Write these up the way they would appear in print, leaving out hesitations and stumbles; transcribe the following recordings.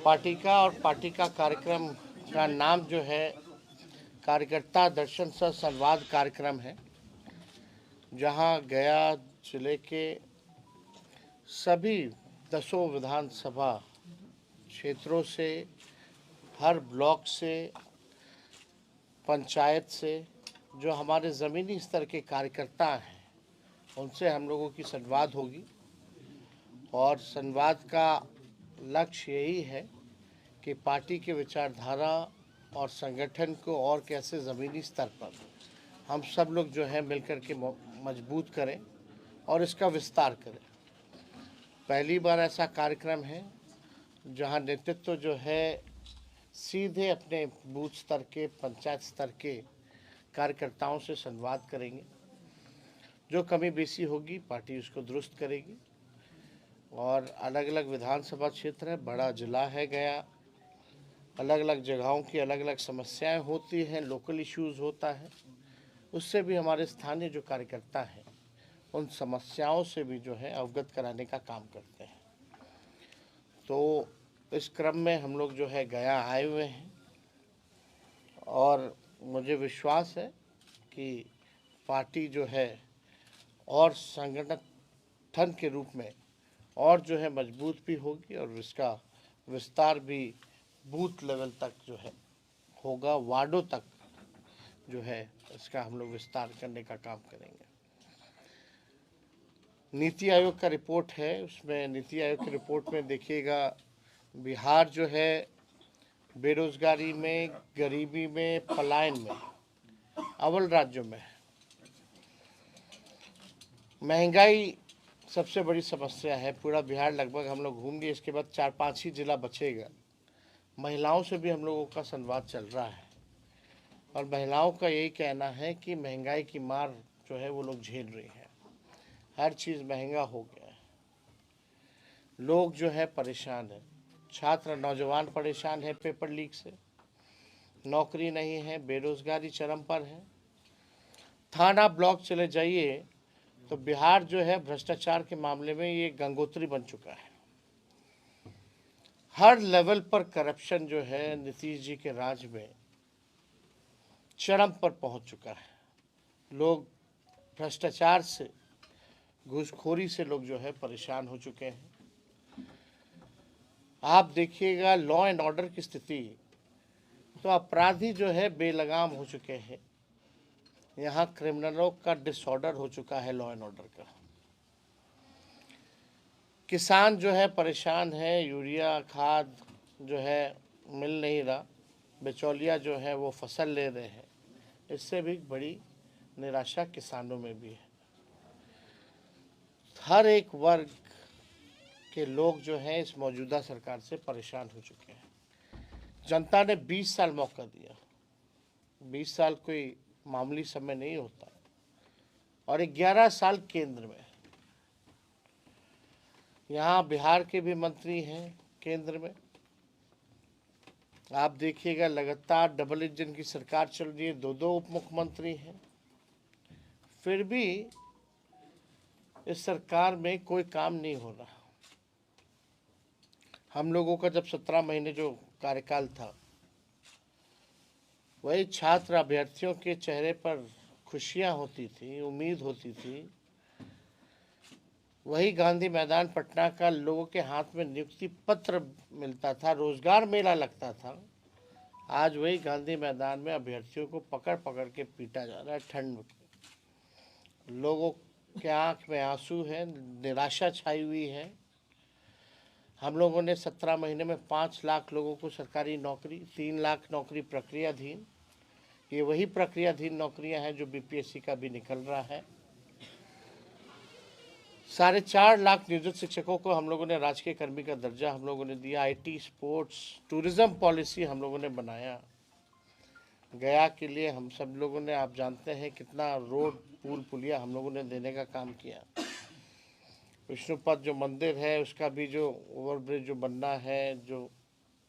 Party का और party का कार्यक्रम का नाम जो है कार्यकर्ता दर्शन सह संवाद कार्यक्रम है, जहां गया जिले के सभी 10 विधानसभा क्षेत्रों से, हर ब्लॉक से, पंचायत से जो हमारे ज़मीनी स्तर के कार्यकर्ता हैं उनसे हम लोगों की संवाद होगी। और संवाद का लक्ष्य यही है कि पार्टी के विचारधारा और संगठन को और कैसे ज़मीनी स्तर पर हम सब लोग जो है मिलकर के मजबूत करें और इसका विस्तार करें। पहली बार ऐसा कार्यक्रम है जहां नेतृत्व जो है सीधे अपने बूथ स्तर के, पंचायत स्तर के कार्यकर्ताओं से संवाद करेंगे। जो कमी बेसी होगी पार्टी उसको दुरुस्त करेगी। और अलग अलग विधानसभा क्षेत्र है, बड़ा जिला है गया, अलग अलग जगहों की अलग अलग समस्याएं होती हैं, लोकल इश्यूज़ होता है, उससे भी हमारे स्थानीय जो कार्यकर्ता हैं उन समस्याओं से भी जो है अवगत कराने का काम करते हैं। तो इस क्रम में हम लोग जो है गया आए हुए हैं और मुझे विश्वास है कि पार्टी जो है और संगठन के रूप में और जो है मजबूत भी होगी और इसका विस्तार भी बूथ लेवल तक जो है होगा, वार्डों तक जो है इसका हम लोग विस्तार करने का काम करेंगे। नीति आयोग का रिपोर्ट है, उसमें नीति आयोग की रिपोर्ट में देखिएगा बिहार जो है बेरोजगारी में, गरीबी में, पलायन में अव्वल राज्यों में है। महंगाई सबसे बड़ी समस्या है, पूरा बिहार लगभग हम लोग घूम गए, इसके बाद 4-5 ही जिला बचेगा। महिलाओं से भी हम लोगों का संवाद चल रहा है और महिलाओं का यही कहना है कि महंगाई की मार जो है वो लोग झेल रही हैं, हर चीज़ महंगा हो गया है, लोग जो है परेशान हैं, छात्र नौजवान परेशान है पेपर लीक से, नौकरी नहीं है, बेरोजगारी चरम पर है। थाना ब्लॉक चले जाइए तो बिहार जो है भ्रष्टाचार के मामले में ये गंगोत्री बन चुका है। हर लेवल पर करप्शन जो है नीतीश जी के राज में चरम पर पहुंच चुका है। लोग भ्रष्टाचार से, घूसखोरी से लोग जो है परेशान हो चुके हैं। आप देखिएगा लॉ एंड ऑर्डर की स्थिति, तो अपराधी जो है बेलगाम हो चुके हैं। यहाँ क्रिमिनलों का डिसऑर्डर हो चुका है लॉ एंड ऑर्डर का। किसान जो है परेशान है, यूरिया खाद जो है मिल नहीं रहा, बिचौलिया जो है वो फसल ले रहे हैं, इससे भी बड़ी निराशा किसानों में भी है। हर एक वर्ग के लोग जो हैं इस मौजूदा सरकार से परेशान हो चुके हैं। जनता ने 20 साल मौका दिया, 20 साल कोई मामूली समय नहीं होता, और 11 साल केंद्र में। यहाँ बिहार के भी मंत्री हैं केंद्र में, आप देखिएगा लगातार डबल इंजन की सरकार चल रही है, 2-2 उप मुख्यमंत्री हैं, फिर भी इस सरकार में कोई काम नहीं हो रहा। हम लोगों का जब 17 महीने जो कार्यकाल था, वही छात्र अभ्यर्थियों के चेहरे पर खुशियां होती थी, उम्मीद होती थी, वही गांधी मैदान पटना का लोगों के हाथ में नियुक्ति पत्र मिलता था, रोजगार मेला लगता था। आज वही गांधी मैदान में अभ्यर्थियों को पकड़ पकड़ के पीटा जा रहा है ठंड में। लोगों के आंख में आंसू है, निराशा छाई हुई है। हम लोगों ने 17 महीने में 5 लाख लोगों को सरकारी नौकरी, 3 लाख नौकरी प्रक्रियाधीन, ये वही प्रक्रियाधीन नौकरियां हैं जो बीपीएससी का भी निकल रहा है। 4.5 लाख नियोजित शिक्षकों को हम लोगों ने राजकीय कर्मी का दर्जा हम लोगों ने दिया। आईटी, स्पोर्ट्स, टूरिज्म पॉलिसी हम लोगों ने बनाया। गया के लिए हम सब लोगों ने, आप जानते हैं कितना रोड, पुल, पुलिया हम लोगों ने देने का काम किया। विष्णुपद जो मंदिर है उसका भी जो ओवरब्रिज जो बनना है, जो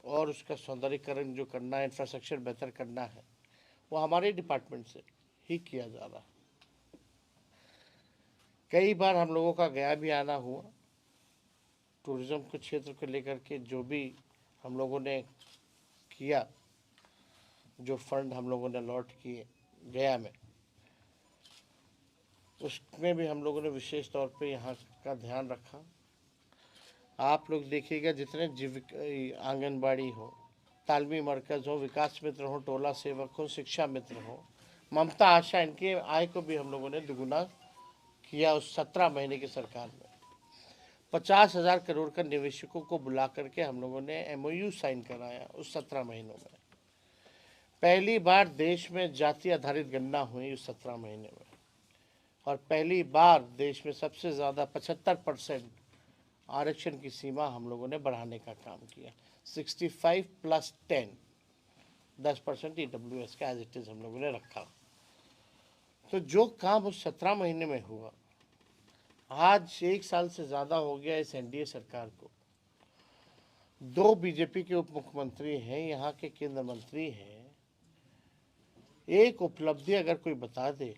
और उसका सौंदर्यीकरण जो करना है, इंफ्रास्ट्रक्चर बेहतर करना है, वो हमारे डिपार्टमेंट से ही किया जा रहा है। कई बार हम लोगों का गया भी आना हुआ, टूरिज्म के क्षेत्र को लेकर के जो भी हम लोगों ने किया, जो फंड हम लोगों ने अलॉट किए गया में, उसमें भी हम लोगों ने विशेष तौर पे यहाँ का ध्यान रखा। आप लोग देखिएगा, जितने जीविका आंगनबाड़ी हो, तालमी मरकज़ हो, विकास मित्र हो, टोला सेवक हो, शिक्षा मित्र हो, ममता आशा, इनके आय को भी हम लोगों ने दुगुना किया उस 17 महीने की सरकार में। 50,000 करोड़ का निवेशकों को बुला करके हम लोगों ने MOU साइन कराया उस 17 महीनों में। पहली बार देश में जाति आधारित गणना हुई उस 17 महीने में, और पहली बार देश में सबसे ज़्यादा 75% आरक्षण की सीमा हम लोगों ने बढ़ाने का काम किया। 65 + 10% EWS का एज इट इज़ हम लोगों ने रखा। तो जो काम उस 17 महीने में हुआ, आज 1 साल से ज़्यादा हो गया इस NDA सरकार को। 2 बीजेपी के उप मुख्यमंत्री हैं, यहाँ के केंद्र मंत्री हैं। एक उपलब्धि अगर कोई बता दे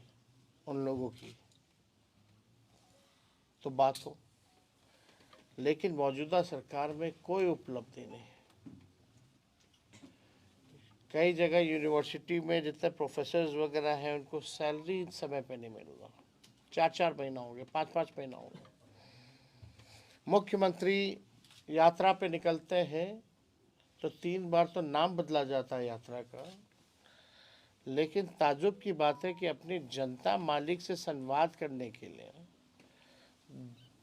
उन लोगों की तो बात हो, लेकिन मौजूदा सरकार में कोई उपलब्धि नहीं। कई जगह यूनिवर्सिटी में जितने प्रोफेसर्स वगैरह हैं, उनको सैलरी समय पे नहीं मिल रहा। 4-4 महीना हो गया, 5-5 महीना हो गया। मुख्यमंत्री यात्रा पे निकलते हैं तो 3 बार तो नाम बदला जाता है यात्रा का, लेकिन ताज्जुब की बात है कि अपनी जनता मालिक से संवाद करने के लिए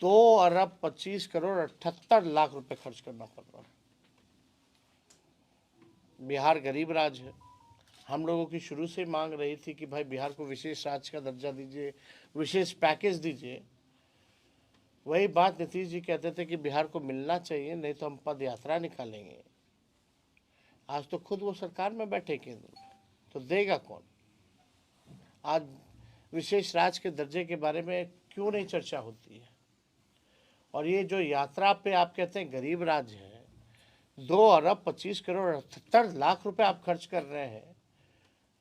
2 अरब 25 करोड़ 78 लाख रुपए खर्च करना पड़ रहा है। बिहार गरीब राज्य है। हम लोगों की शुरू से मांग रही थी कि भाई बिहार को विशेष राज्य का दर्जा दीजिए, विशेष पैकेज दीजिए। वही बात नीतीश जी कहते थे कि बिहार को मिलना चाहिए, नहीं तो हम पद यात्रा निकालेंगे। आज तो खुद वो सरकार में बैठे केंद्र में, तो देगा कौन? आज विशेष राज्य के दर्जे के बारे में क्यों नहीं चर्चा होती है? और ये जो यात्रा पे आप कहते हैं गरीब राज्य है, 2 अरब 25 करोड़ 78 लाख रुपए आप खर्च कर रहे हैं,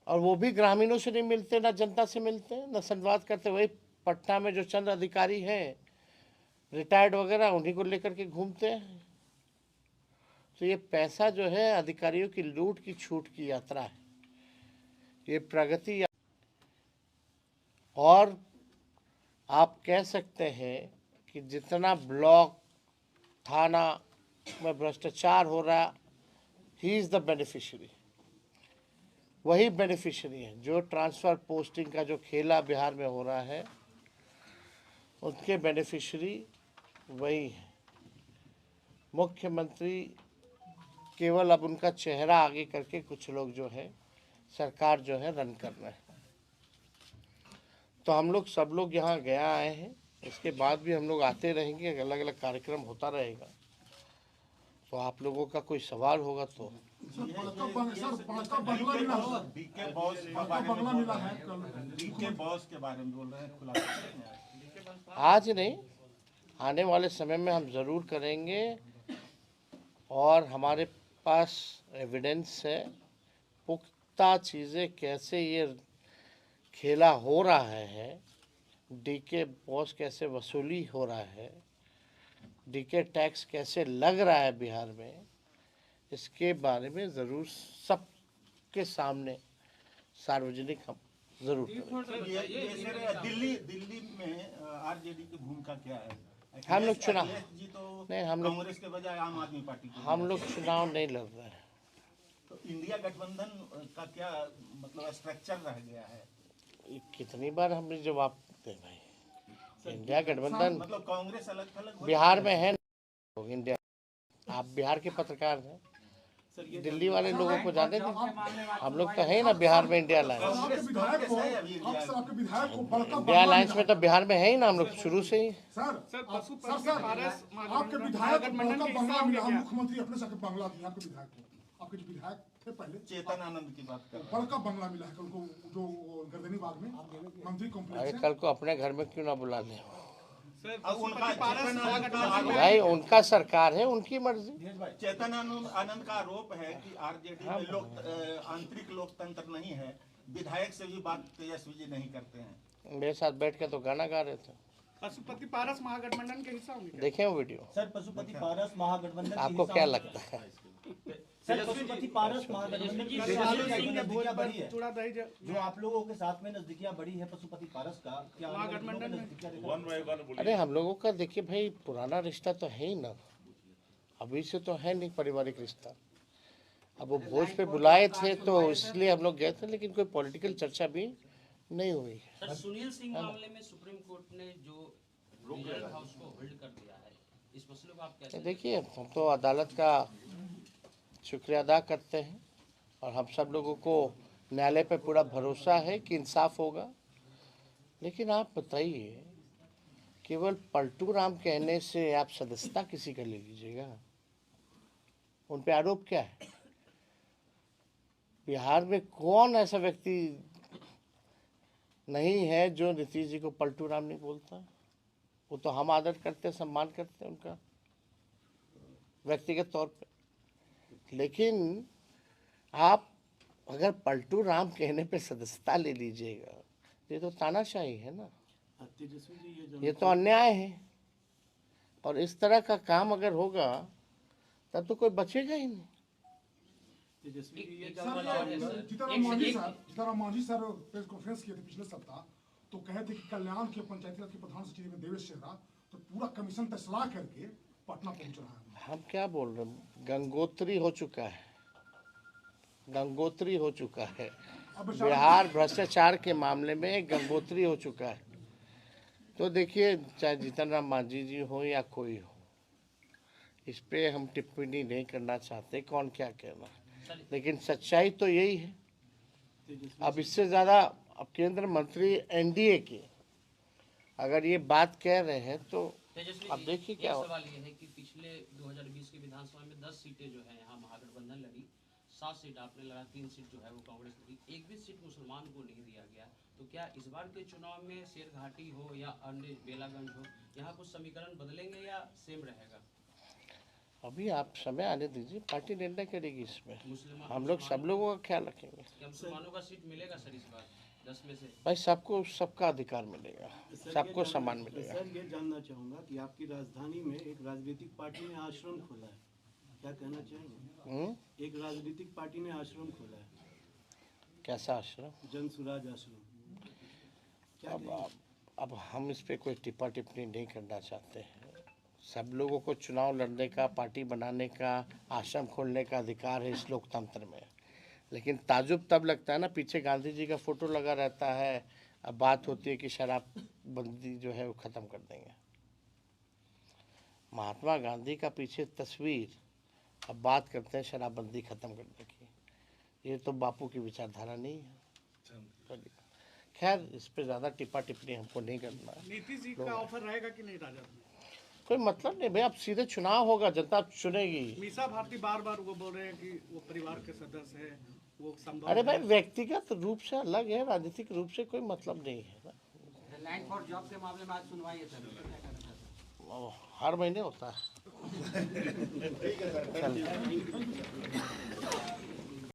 और वो भी ग्रामीणों से नहीं मिलते, ना जनता से मिलते, ना संवाद करते। वही पटना में जो चंद अधिकारी हैं रिटायर्ड वगैरह, उन्हीं को लेकर के घूमते हैं। तो ये पैसा जो है अधिकारियों की लूट की छूट की यात्रा है, ये प्रगति। और आप कह सकते हैं कि जितना ब्लॉक थाना में भ्रष्टाचार हो रहा, ही इज़ द बेनिफिशियरी। वही बेनिफिशियरी है जो ट्रांसफ़र पोस्टिंग का जो खेला बिहार में हो रहा है, उनके बेनिफिशियरी वही है। मुख्यमंत्री केवल अब उनका चेहरा आगे करके कुछ लोग जो है सरकार जो है रन कर रहे हैं। तो हम लोग सब लोग यहाँ गया आए हैं, इसके बाद भी हम लोग आते रहेंगे, अलग अलग कार्यक्रम होता रहेगा। तो आप लोगों का कोई सवाल होगा तो। आज नहीं, आने वाले समय में हम ज़रूर करेंगे, और हमारे पास एविडेंस है, पुख्ता चीज़ें कैसे ये खेला हो रहा है, डीके बॉस कैसे वसूली हो रहा है, डीके टैक्स कैसे लग रहा है बिहार में, इसके बारे में ज़रूर सबके सामने सार्वजनिक हम जरूर करेंगे। दिल्ली में आरजेडी की भूमिका क्या है? हम लोग चुनाव जी तो नहीं, हम लोग कांग्रेस के बजाय आम आदमी पार्टी की हम लोग चुनाव नहीं लड़ रहे हैं। तो इंडिया गठबंधन का क्या मतलब स्ट्रक्चर रह गया है? कितनी बार हमने जवाब दे भाई, इंडिया गठबंधन मतलब कांग्रेस अलग थलग बिहार में है इंडिया। आप बिहार के पत्रकार हैं, दिल्ली वाले लोगों को जाने दीजिए। हम लोग तो है ना बिहार में इंडिया अलायंस। इंडिया अलायंस में तो बिहार में है ही ना हम लोग शुरू से ही। आपके विधायक मुख्यमंत्री अपने से बंगला दिया आपके विधायक को, आपके जो विधायक थे पहले चेतन आनंद की बात कर, बड़का बंगला मिला है उनको, जो गर्दनी बाग में मंत्री कॉम्प्लेक्स है। कल को अपने घर में क्यों ना बुला लें भाई भाई, उनका सरकार है, उनकी मर्जी। चेतन आनंद का आरोप है कि आरजेडी में आंतरिक लोकतंत्र नहीं है, विधायक से भी बात तेजस्वी जी नहीं करते हैं। मेरे साथ बैठ के तो गाना गा रहे थे। पशुपति पारस महागठबंधन के हिस्सा होंगे। देखे वो वीडियो? सर, पशुपति पारस महागठबंधन आपको क्या लगता है? सर पशुपति पारस महागठबंधन की नजदीकियां बढ़ी है, थोड़ा दही जो आप लोगों के साथ में नजदीकियां बढ़ी है पशुपति पारस का, क्या महागठबंधन में नजदीकियां दिख अरे हम लोगों का देखिए भाई पुराना रिश्ता तो है ही ना, अभी से तो है नहीं पारिवारिक रिश्ता। अब वो भोज पे बुलाए थे तो इसलिए हम लोग गए थे, लेकिन कोई पॉलिटिकल चर्चा भी नहीं हुई। सर सुनील सिंह मामले में सुप्रीम कोर्ट ने जो रिजल्ट हाउस को होल्ड कर दिया है, इस मसले को आप कैसे देखिए हम तो अदालत का शुक्रिया अदा करते हैं और हम सब लोगों को न्यायालय पे पूरा भरोसा है कि इंसाफ होगा। लेकिन आप बताइए, केवल पलटू राम कहने से आप सदस्यता किसी का ले लीजिएगा? उन पे आरोप क्या है? बिहार में कौन ऐसा व्यक्ति नहीं है जो नीतीश जी को पलटू राम नहीं बोलता? वो तो हम आदर करते हैं, सम्मान करते हैं उनका व्यक्तिगत तौर पे। लेकिन आप अगर पलटू राम कहने पे सदस्यता ले लीजिएगा, ये तो तानाशाही है ना, ये तो अन्याय है। और इस तरह का काम अगर होगा तब तो कोई बचेगा ही नहीं। Jitan Ram Manjhi sir press conference किए थे पिछले सप्ताह, तो कहे थे कि कल्याण के पंचायती राज के प्रधान सचिव में देवेश चेहरा तो पूरा कमीशन तय सलाह करके पटना पहुंच रहा है। हम क्या बोल रहे हैं, गंगोत्री हो चुका है, गंगोत्री हो चुका है। बिहार भ्रष्टाचार के मामले में गंगोत्री हो चुका है। तो देखिए, चाहे जीतनराम मांझी जी हो या कोई हो, इस पे हम टिप्पणी नहीं करना चाहते कौन क्या कहना, लेकिन सच्चाई तो यही है। अब इससे ज़्यादा अब केंद्र मंत्री एनडीए के अगर ये बात कह रहे हैं तो अब देखिए क्या सवाल ये है कि पिछले 2020 के विधानसभा में 10 सीटें जो है यहाँ महागठबंधन लड़ी, 7 सीट आपने लड़ा, 3 सीट जो है वो कांग्रेस लड़ी, एक भी सीट मुसलमान को नहीं दिया गया। तो क्या इस बार के चुनाव में शेरघाटी हो या अन्य बेलागंज हो, यहाँ कुछ समीकरण बदलेंगे या सेम रहेगा? अभी आप समय आने दीजिए, पार्टी निर्णय करेगी इसमें। हम लोग सब लोगों का ख्याल रखेंगे। क्या मुसलमानों का सीट मिलेगा सर इस बार 10 में से? भाई सबको सबका अधिकार मिलेगा, सबको सम्मान मिलेगा। सर ये जानना चाहूँगा कि आपकी राजधानी में एक राजनीतिक पार्टी ने आश्रम खोला है, क्या कहना चाहेंगे? एक राजनीतिक पार्टी ने आश्रम खोला है। कैसा आश्रम? जन सुराज आश्रम। अब हम इस पे कोई टिप्पा टिप्पणी नहीं करना चाहते हैं। सब लोगों को चुनाव लड़ने का, पार्टी बनाने का, आश्रम खोलने का अधिकार है इस लोकतंत्र में। लेकिन ताजुब तब लगता है ना, पीछे गांधी जी का फोटो लगा रहता है, अब बात होती है कि शराबबंदी जो है वो ख़त्म कर देंगे। महात्मा गांधी का पीछे तस्वीर, अब बात करते हैं शराबबंदी ख़त्म करने की। ये तो बापू की विचारधारा नहीं है। खैर, इस पे ज़्यादा टिप्पा टिप्पणी हमको नहीं करना है। नीतीश जी का ऑफर रहेगा कि नहीं राजद में? कोई मतलब नहीं भाई, अब सीधे चुनाव होगा, जनता चुनेगी। मीसा भारती बार बार वो बोल रहे हैं कि वो परिवार के सदस्य है, वो संभव। अरे भाई, व्यक्तिगत रूप से अलग है, राजनीतिक रूप से कोई मतलब नहीं है ना। लैंड फॉर जॉब के मामले में आज सुनवाई है सर, हर महीने होता है। ठीक है सर।